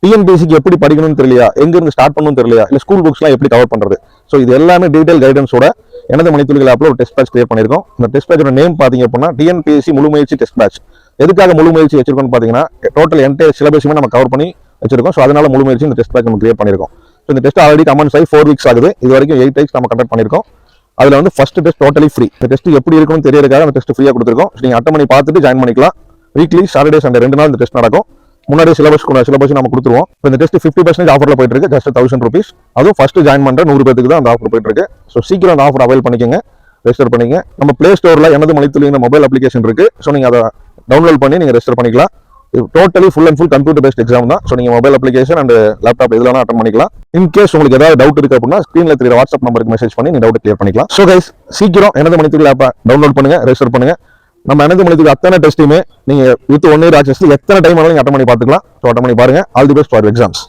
டிஎன்பிஎஸ்சிக்கு எப்படி படிக்கணும்னு தெரியலையா, எங்க இருந்து ஸ்டார்ட் பண்ணணும்னு தெரியலையா, இல்ல ஸ்கூல் புக்ஸ்லாம் எப்படி கவர் பண்றது, ஸோ இது எல்லாமே டீடைல் கைடன்ஸோட எனது மணித்துளிகள் ஆப்ல ஒரு டெஸ்ட் பேட்ச் கிரியேட் பண்ணிருக்கோம். இந்த டெஸ்ட் பேட்சோட நேம் பாத்தீங்க அப்படின்னா டிஎன்பிஎஸ்சி முழு முயற்சி டெஸ்ட் பேட்ச். எதுக்காக முழு முயற்சி வச்சிருக்கோம்னு பாத்தீங்கன்னா டோட்டல் என்டையர் சிலபஸுமே நம்ம கவர் பண்ணி வச்சிருக்கோம். ஸோ அதனால முழு முயற்சி இந்த டெஸ்ட் பேட்ச் நம்ம கிரியேட் பண்ணிருக்கோம். ஸோ இந்த டெஸ்ட் ஆல்ரெடி கமெண்ட்ஸ் ஆகி 4 வீக்ஸ் ஆகுது. இது வரைக்கும் 8 டைம்ஸ் நம்ம கண்டக்ட் பண்ணிருக்கோம். அதுல வந்து ஃபர்ஸ்ட் டெஸ்ட் டோட்டலி ஃப்ரீ. இந்த டெஸ்ட் எப்படி இருக்கும்னு தெரியறதுக்காக அந்த டெஸ்ட் ஃப்ரீயா கொடுத்துருக்கோம். நீங்க அட்டன் பண்ணி பார்த்துட்டு ஜாயின் பண்ணிக்கலாம். வீக்லி சாட்டர்டே சண்டே 2 நாள் இந்த டெஸ்ட் நடக்கும். முன்னாடி சிலபஸ் நம்ம கொடுத்துருவோம். இந்த டெஸ்ட் 50% ஆஃபர்ல போயிட்டு இருக்கு. Just 1000 rupees. அதுவும் ஃபர்ஸ்ட் ஜாயின் பண்ற 100 பேருக்கு தான் அந்த ஆஃபர் போயிட்டு இருக்கு. ஸோ சீக்கிரம் அந்த ஆஃபர் அவைல் பண்ணிக்கங்க, ரெஜிஸ்டர் பண்ணிக்கங்க. நம்ம பிளே ஸ்டோர்ல எனது மணித்துளிகள் மொபைல் அப்ளிகேஷன் இருக்கு. ஸோ நீங்க அதை டவுன்லோட் பண்ணி நீங்க ரெஜிஸ்டர் பண்ணிக்கலாம். Totally full and full computer based exam தான். ஸோ நீங்க மொபைல் அப்ளிகேஷன் அண்ட் லேப்டாப் எதுலாம் அட்டன் பண்ணிக்கலாம். இன்கேஸ் உங்களுக்கு ஏதாவது டவுட் இருக்கு அப்படின்னா ஸ்கிரீன்ல தெரியற வாட்ஸ்அப் நம்பருக்கு மெசேஜ் பண்ணி நீங்க டவுட் கிளியர் பண்ணிக்கலாம். ஸோ கைஸ், சீக்கிரம் எனது மணித்துளிகள் ஆப்பை டவுன்லோட் பண்ணுங்க, ரெஜிஸ்டர் பண்ணுங்க. நம்ம எனது மணித்துளிகள் அத்தனை டெஸ்ட்டுமே நீங்க வித் 1 year ஆக்சஸ் எத்தனை டைம் வேணாலும் அட்டன் பண்ணி பார்த்துக்கலாம். ஸோ அட்டன் பண்ணி பாருங்க. All the best for exams.